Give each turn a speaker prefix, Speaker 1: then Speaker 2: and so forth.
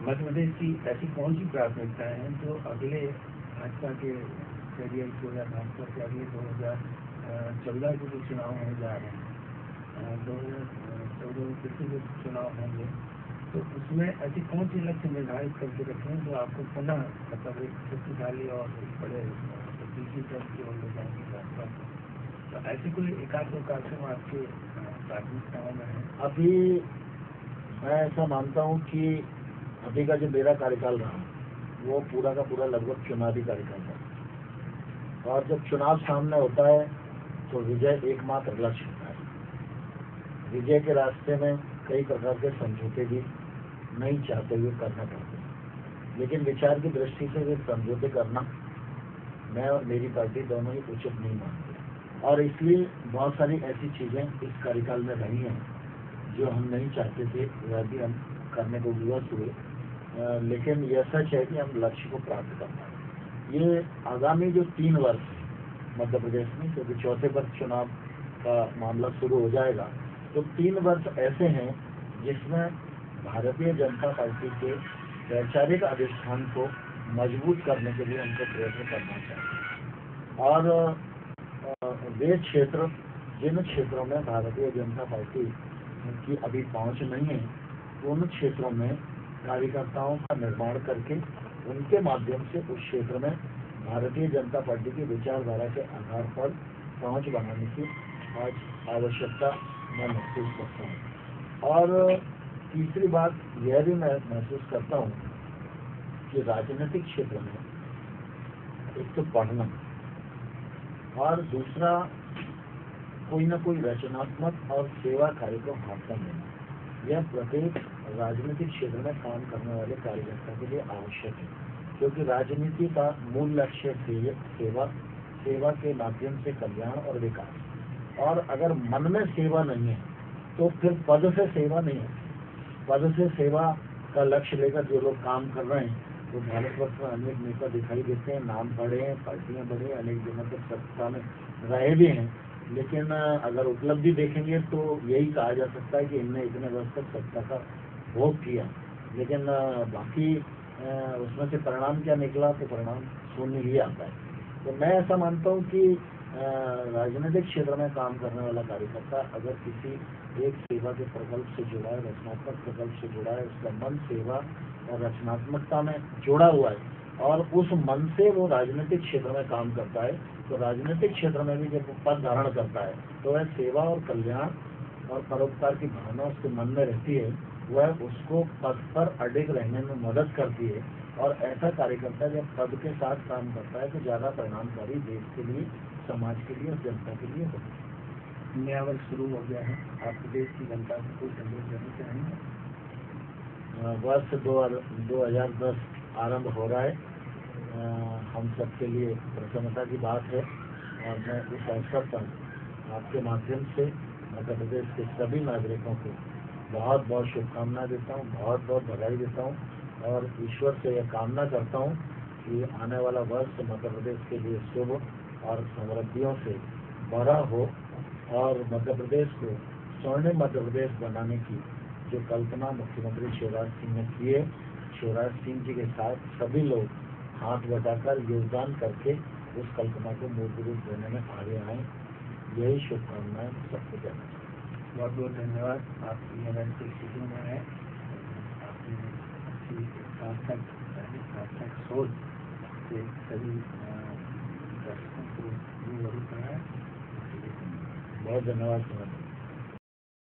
Speaker 1: मध्य प्रदेश की ऐसी कौन सी प्राथमिकताएं हैं जो अगले भाजपा के करियर को या भाजपा के अगले 2014 के जो चुनाव होने जा रहे हैं, 2014 में फिर से जो चुनाव होंगे, तो उसमें ऐसी कौन सी लक्ष्य निर्धारित करके रखे हैं जो आपको पुनः मतलब एक शक्तिशाली और एक बड़े तीसरी तरफ की ओर ले जाएंगे भाजपा को? तो ऐसे कोई एकाध दो कार्यक्रम आपके प्राथमिकताओं में है?
Speaker 2: अभी मैं ऐसा मानता हूँ कि अभी का जो मेरा कार्यकाल रहा वो पूरा का पूरा लगभग चुनावी कार्यकाल था, और जब चुनाव सामने होता है तो विजय एकमात्र लक्ष्य होता है। विजय के रास्ते में कई प्रकार के समझौते भी नहीं चाहते हुए करना पड़ते हैं, लेकिन विचार की दृष्टि से वे समझौते करना मैं और मेरी पार्टी दोनों ही उचित नहीं मानते, और इसलिए बहुत सारी ऐसी चीजें इस कार्यकाल में रही हैं जो हम नहीं चाहते थे, वह भी हम करने को विवश हुए। लेकिन यह सच है कि हम लक्ष्य को प्राप्त कर पाए। ये आगामी जो 3 वर्ष मध्य प्रदेश में, क्योंकि चौथे वर्ष चुनाव का मामला शुरू हो जाएगा, तो 3 वर्ष ऐसे हैं जिसमें भारतीय जनता पार्टी के वैचारिक अधिष्ठान को मजबूत करने के लिए हमको प्रयत्न करना चाहिए। और वे क्षेत्र, जिन क्षेत्रों में भारतीय जनता पार्टी की अभी पहुंच नहीं है, उन क्षेत्रों में कार्यकर्ताओं का निर्माण करके उनके माध्यम से उस क्षेत्र में भारतीय जनता पार्टी की विचारधारा के आधार पर पहुंच बनाने की आज आवश्यकता मैं महसूस करता हूं। और तीसरी बात यह भी मैं महसूस करता हूं कि राजनीतिक क्षेत्र में एक तो पढ़ना, और दूसरा कोई न कोई रचनात्मक और सेवा कार्य को हाथ में लेना, यह प्रत्येक राजनीतिक क्षेत्र में काम करने वाले कार्यकर्ता के लिए आवश्यक है, क्योंकि राजनीति का मूल लक्ष्य सेवा के माध्यम से कल्याण और विकास। और अगर मन में सेवा नहीं है तो फिर पद से सेवा नहीं है। पद से सेवा का लक्ष्य लेकर जो लोग काम कर रहे हैं, तो भारतवर्ष में अनेक नेता दिखाई देते हैं, नाम बढ़े हैं, पार्टियां बढ़े, अनेक जगह पर सत्ता में रहे भी हैं, लेकिन अगर उपलब्धि देखेंगे तो यही कहा जा सकता है कि इनने इतने वर्ष तक सत्ता का भोग किया, लेकिन बाकी उसमें से परिणाम क्या निकला, तो परिणाम शून्य ही आता है। तो मैं ऐसा मानता हूँ कि राजनीतिक क्षेत्र में काम करने वाला कार्यकर्ता अगर किसी एक सेवा के प्रकल्प से जुड़ा है, रचनात्मक प्रकल्प से जुड़ा है, उसका मन सेवा और रचनात्मकता में जुड़ा हुआ है, और उस मन से वो राजनीतिक क्षेत्र में काम करता है, तो राजनीतिक क्षेत्र में भी जब पद धारण करता है तो वह सेवा और कल्याण और परोपकार की भावना उसके मन में रहती है, वह उसको पद पर अडिग रहने में मदद करती है। और ऐसा कार्यकर्ता जब पद के साथ काम करता है तो ज़्यादा परिणामकारी देश के लिए, समाज के लिए और जनता के लिए होता है।
Speaker 1: नया वर्ष शुरू हो गया है, आप प्रदेश की जनता को कोई संदेश देना चाहेंगे?
Speaker 2: वर्ष 2010 आरंभ हो रहा है, हम सबके लिए प्रसन्नता की बात है, और मैं इस अवसर पर आपके माध्यम से मध्य प्रदेश के सभी नागरिकों को बहुत बहुत शुभकामनाएं देता हूँ, बहुत बहुत बधाई देता हूँ, और ईश्वर से यह कामना करता हूँ कि आने वाला वर्ष मध्य प्रदेश के लिए शुभ और समृद्धियों से भरा हो, और मध्य प्रदेश को स्वर्णिम मध्य प्रदेश बनाने की जो कल्पना मुख्यमंत्री शिवराज सिंह ने की है, शिवराज सिंह जी के साथ सभी लोग हाथ बटाकर योगदान करके उस कल्पना को मूर्त रूप देने में आगे आए। यही शुभकामनाएं सबको देना चाहिए।
Speaker 1: बहुत बहुत धन्यवाद। आपकी इवेंट स्थिति में है, आपने अच्छी सार्थक सोच से सभी दर्शकों को रूबरू कराया।
Speaker 2: बहुत धन्यवाद।